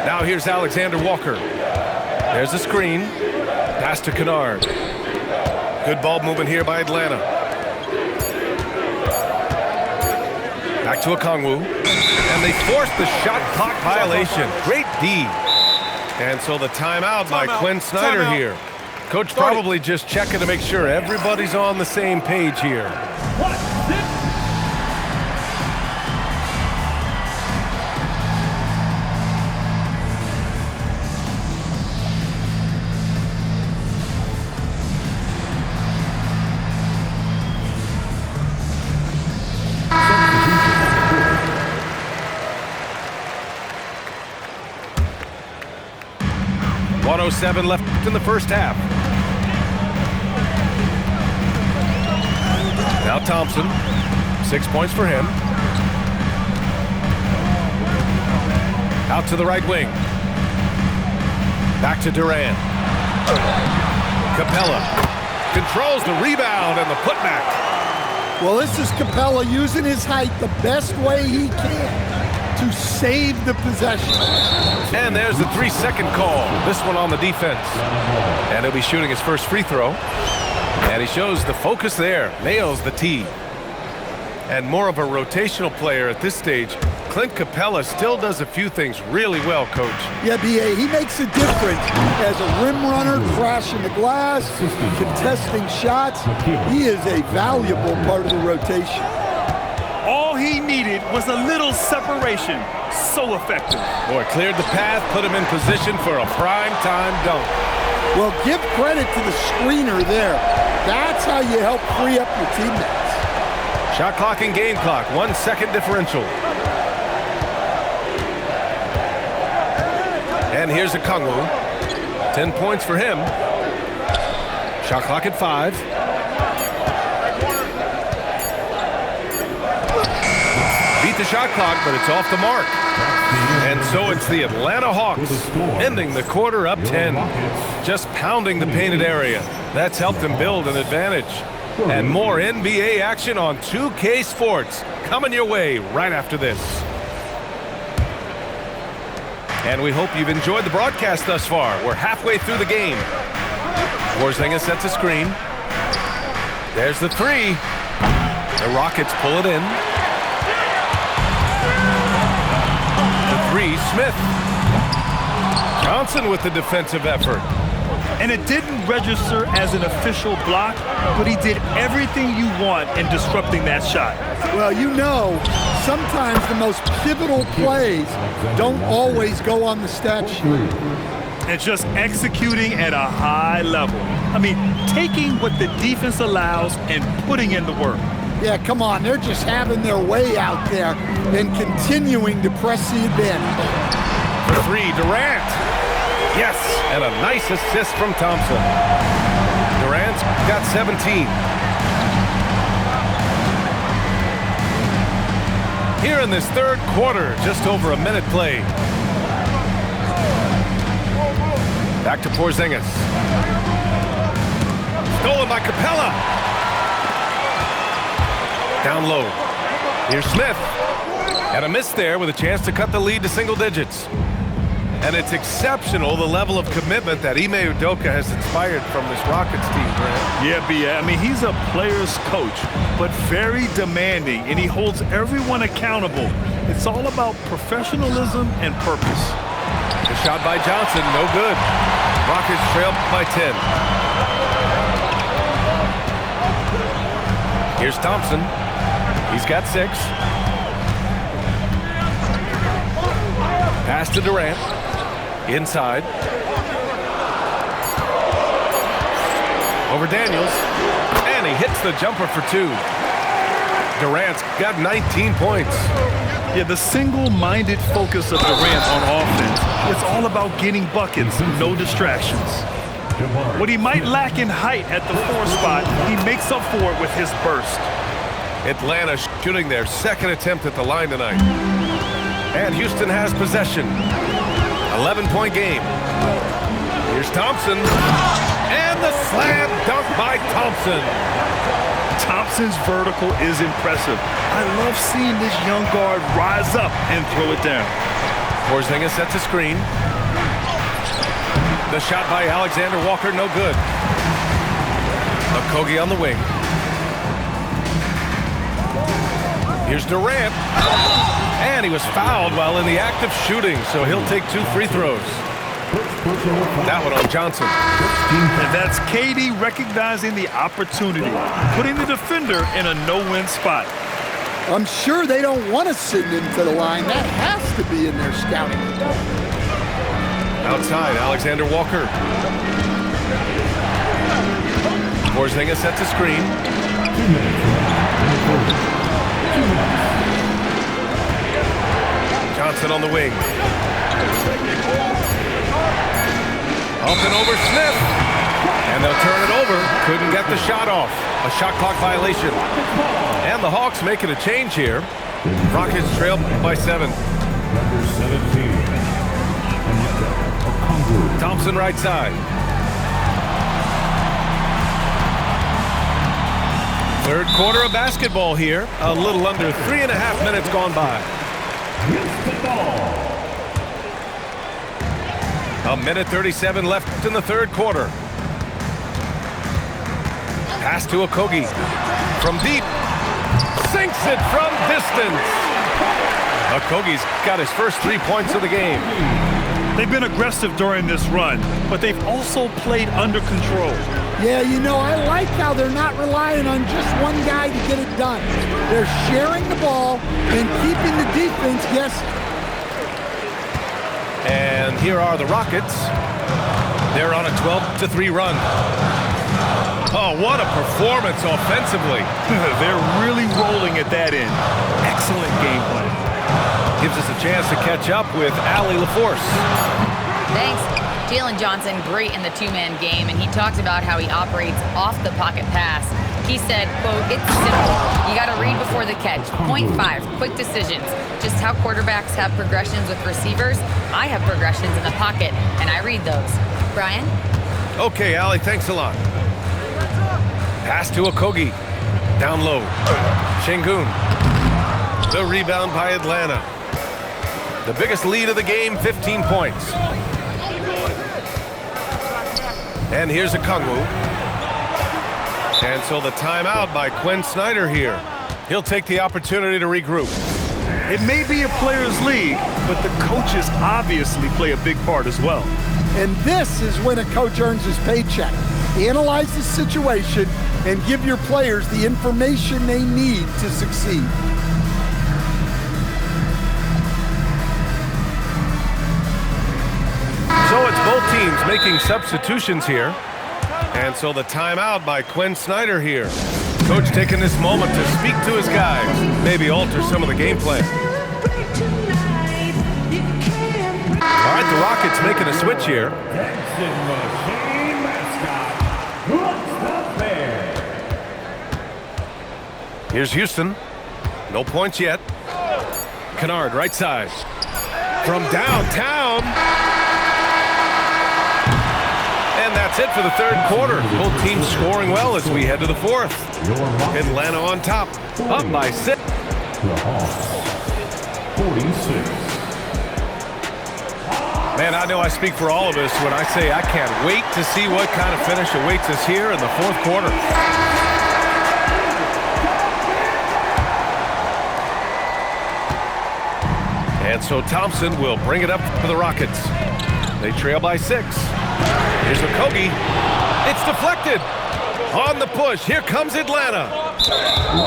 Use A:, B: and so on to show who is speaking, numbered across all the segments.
A: Now here's Alexander Walker. There's a screen. Pass to Kennard. Good ball movement here by Atlanta. Back to Okongwu. And they force the shot clock violation. Great D. And so the timeout by Quinn Snyder here. Coach probably just checking to make sure everybody's on the same page here. .107 left in the first half. Now Thompson, 6 points for him. Out to the right wing. Back to Durant. Capella controls the rebound and the putback.
B: Well, this is Capella using his height the best way he can to save the possession.
A: And there's the 3-second call. This one on the defense. And he'll be shooting his first free throw. And he shows the focus there. Nails the tee. And more of a rotational player at this stage. Clint Capella still does a few things really well, Coach.
B: Yeah, B.A., he makes a difference as a rim runner, crashing the glass, contesting shots. He is a valuable part of the rotation.
C: All he needed was a little separation. So effective.
A: Boy, cleared the path, put him in position for a prime-time dunk.
B: Well, give credit to the screener there. That's how you help free up your teammates.
A: Shot clock and game clock, 1 second differential. And here's Okongwu. 10 points for him. Shot clock at 5. Beat the shot clock, but it's off the mark. And so it's the Atlanta Hawks ending the quarter up 10. Just pounding the painted area. That's helped them build an advantage. And more NBA action on 2K Sports coming your way right after this. And we hope you've enjoyed the broadcast thus far. We're halfway through the game. Porzingis sets a screen. There's the 3. The Rockets pull it in. The 3, Smith. Johnson with the defensive effort.
C: And it didn't register as an official block, but he did everything you want in disrupting that shot.
B: Well, you know, sometimes the most pivotal plays don't always go on the stat sheet.
C: And just executing at a high level. I mean, taking what the defense allows and putting in the work.
B: Yeah, come on, they're just having their way out there and continuing to press the advantage.
A: For 3, Durant. Yes, and a nice assist from Thompson. Durant's got 17. Here in this third quarter, just over a minute played. Back to Porzingis. Stolen by Capella. Down low. Here's Smith. And a miss there with a chance to cut the lead to single digits. And it's exceptional, the level of commitment that Ime Udoka has inspired from this Rockets team, Grant.
C: Yeah, B.A. I mean, he's a player's coach, but very demanding, and he holds everyone accountable. It's all about professionalism and purpose.
A: The shot by Johnson, no good. Rockets trail by 10. Here's Thompson. He's got 6. Pass to Durant. Inside. Over Daniels. And he hits the jumper for 2. Durant's got 19 points.
C: Yeah, the single-minded focus of Durant on offense. It's all about getting buckets, no distractions. What he might lack in height at the 4 spot, he makes up for it with his burst.
A: Atlanta shooting their second attempt at the line tonight. And Houston has possession. 11-point game. Here's Thompson. And the slam dunk by Thompson.
C: Thompson's vertical is impressive. I love seeing this young guard rise up and throw it down.
A: Porzingis sets a screen. The shot by Alexander Walker, no good. Okogie on the wing. Here's Durant. And he was fouled while in the act of shooting, so he'll take 2 free throws. That one on Johnson.
C: And that's KD recognizing the opportunity, putting the defender in a no-win spot.
B: I'm sure they don't want to send him to the line. That has to be in their scouting.
A: Outside, Alexander Walker. Porzingis sets a screen. Johnson on the wing. Up and over Smith. And they'll turn it over. Couldn't get the shot off. A shot clock violation. And the Hawks making a change here. Rockets trail by 7.
D: Number 17.
A: Thompson right side. Third quarter of basketball here. A little under 3.5 minutes gone by. A minute 37 left in the third quarter. Pass to Okogie. From deep. Sinks it from distance. Okogie's got his first 3 points of the game.
C: They've been aggressive during this run, but they've also played under control.
B: Yeah, you know, I like how they're not relying on just one guy to get it done. They're sharing the ball and keeping the defense guessing.
A: And here are the Rockets. They're on a 12-3 run. Oh, what a performance offensively.
C: They're really rolling at that end. Excellent game plan.
A: Gives us a chance to catch up with Allie LaForce.
E: Thanks. Jalen Johnson, great in the two-man game, and he talked about how he operates off the pocket pass. He said, quote, "It's simple. You got to read before the catch. Point 5, quick decisions. Just how quarterbacks have progressions with receivers, I have progressions in the pocket, and I read those." Brian?
A: Okay, Allie, thanks a lot. Pass to Okogie. Down low. Şengün. The rebound by Atlanta. The biggest lead of the game, 15 points. And here's Okongwu. And so the timeout by Quinn Snyder here. He'll take the opportunity to regroup.
C: It may be a player's league, but the coaches obviously play a big part as well.
B: And this is when a coach earns his paycheck. Analyze the situation and give your players the information they need to succeed.
A: So it's both teams making substitutions here. And so the timeout by Quinn Snyder here. Coach taking this moment to speak to his guys, maybe alter some of the game plan. All right, the Rockets making a switch here. Here's Houston. No points yet. Kennard, right side. From downtown. And that's it for the third quarter. Both teams scoring well as we head to the fourth. Atlanta on top, up by 6.
D: The Hawks, 46.
A: Man, I know I speak for all of us when I say I can't wait to see what kind of finish awaits us here in the fourth quarter. And so Thompson will bring it up for the Rockets. They trail by 6. Here's Okogie. It's deflected. On the push, here comes Atlanta.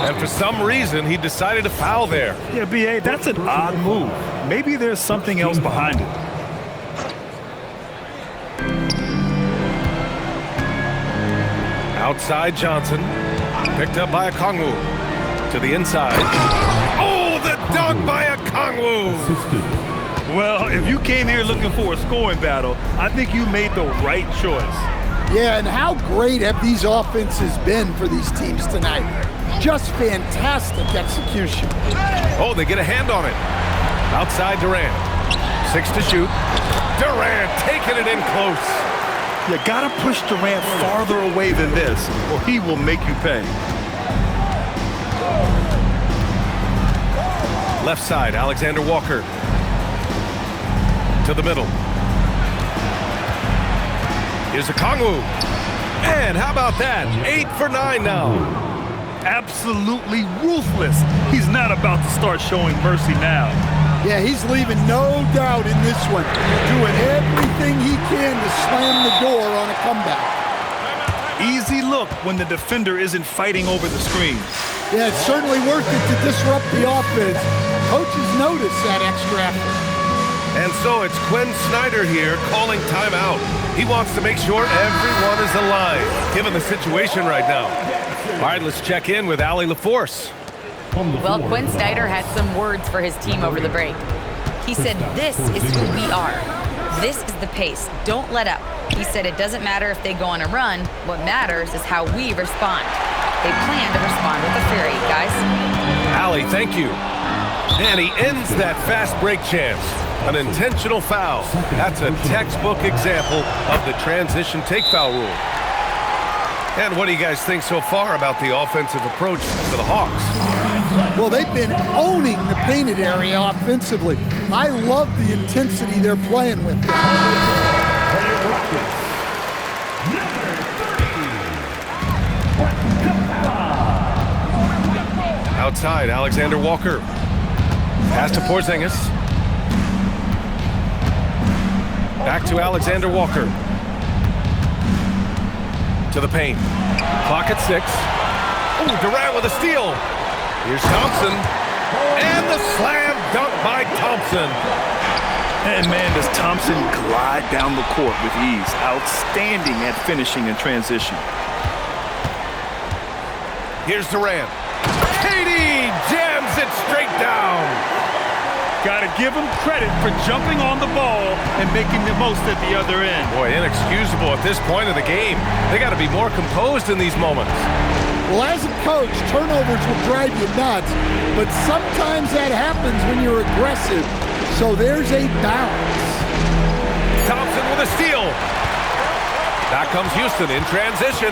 A: And for some reason, he decided to foul there.
C: Yeah, B.A., that's an odd move. Maybe there's something else behind it.
A: Outside Johnson. Picked up by Okongwu. To the inside. Oh, the dunk by Okongwu.
C: Well, if you came here looking for a scoring battle, I think you made the right choice.
B: Yeah, and how great have these offenses been for these teams tonight? Just fantastic execution.
A: Oh, they get a hand on it. Outside Durant. 6 to shoot. Durant taking it in close.
C: You gotta push Durant farther away than this, or he will make you pay.
A: Left side, Alexander Walker. to the middle. Here's a Kongwu. And how about that? 8 for 9 now.
C: Absolutely ruthless. He's not about to start showing mercy now.
B: Yeah, he's leaving no doubt in this one. Doing everything he can to slam the door on a comeback.
C: Easy look when the defender isn't fighting over the screen.
B: Yeah, it's certainly worth it to disrupt the offense. Coaches notice that extra effort.
A: And so it's Quinn Snyder here calling timeout. He wants to make sure everyone is alive, given the situation right now. All right, let's check in with Allie LaForce.
E: Well, Quinn Snyder had some words for his team over the break. He said, "This is who we are. This is the pace. Don't let up." He said it doesn't matter if they go on a run. What matters is how we respond. They plan to respond with a fury, guys.
A: Allie, thank you. And he ends that fast break chance. An intentional foul. That's a textbook example of the transition take foul rule. And what do you guys think so far about the offensive approach for the Hawks?
B: Well, they've been owning the painted area offensively. I love the intensity they're playing with.
A: Outside, Alexander Walker. Pass to Porzingis. Back to Alexander Walker. To the paint. Clock at 6. Oh, Durant with a steal. Here's Thompson. And the slam dunk by Thompson.
C: And man, does Thompson glide down the court with ease. Outstanding at finishing in transition.
A: Here's Durant. KD jams it straight down.
C: Gotta give him credit for jumping on the ball and making the most at the other end.
A: Boy, inexcusable at this point of the game. They got to be more composed in these moments.
B: Well, as a coach, turnovers will drive you nuts, but sometimes that happens when you're aggressive. So there's a balance.
A: Thompson with a steal. Back comes Houston in transition.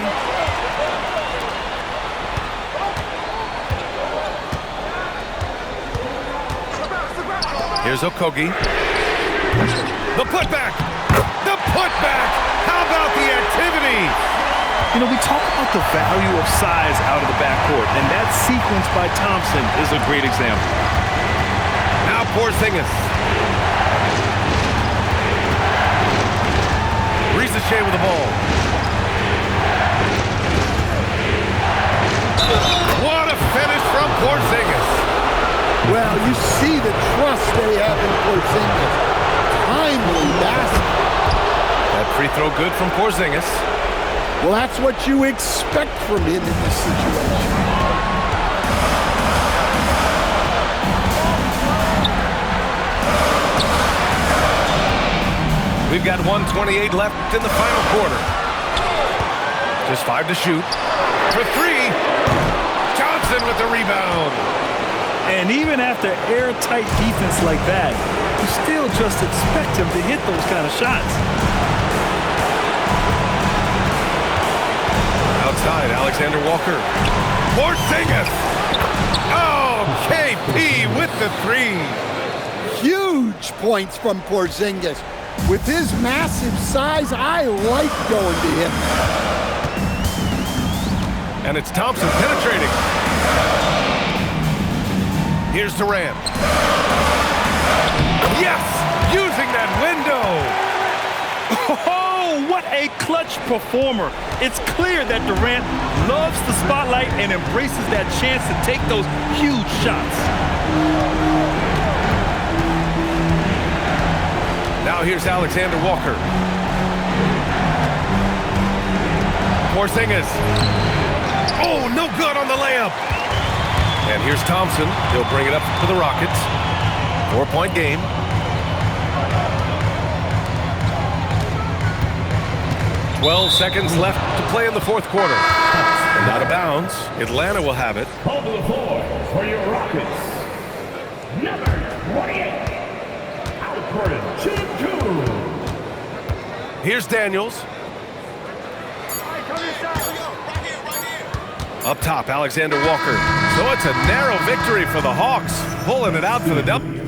A: Here's Okogie. The putback! The putback! How about the activity?
C: You know, we talk about the value of size out of the backcourt, and that sequence by Thompson is a great example.
A: Now Porzingis. Risacher with the ball. What a finish from Porzingis.
B: Well, you see the trust they have in Porzingis. Timely basket.
A: That free throw good from Porzingis.
B: Well, that's what you expect from him in this situation.
A: We've got 1:28 left in the final quarter. Just 5 to shoot. For 3. Johnson with the rebound.
C: And even after airtight defense like that, you still just expect him to hit those kind of shots.
A: Outside, Alexander Walker. Porzingis. Oh, KP with the 3.
B: Huge points from Porzingis. With his massive size, I like going to him.
A: And it's Thompson penetrating. Here's Durant. Yes! Using that window!
C: Oh, what a clutch performer. It's clear that Durant loves the spotlight and embraces that chance to take those huge shots.
A: Now here's Alexander Walker. Porzingis. Oh, no good on the layup. And here's Thompson. He'll bring it up for the Rockets. 4-point game. "12 seconds left to play in the fourth quarter. And out of bounds. Atlanta will have it.
D: On the floor for your Rockets, number 28, Alfred Chintu.
A: Here's Daniels. Up top, Alexander Walker. So it's a narrow victory for the Hawks, pulling it out for the W.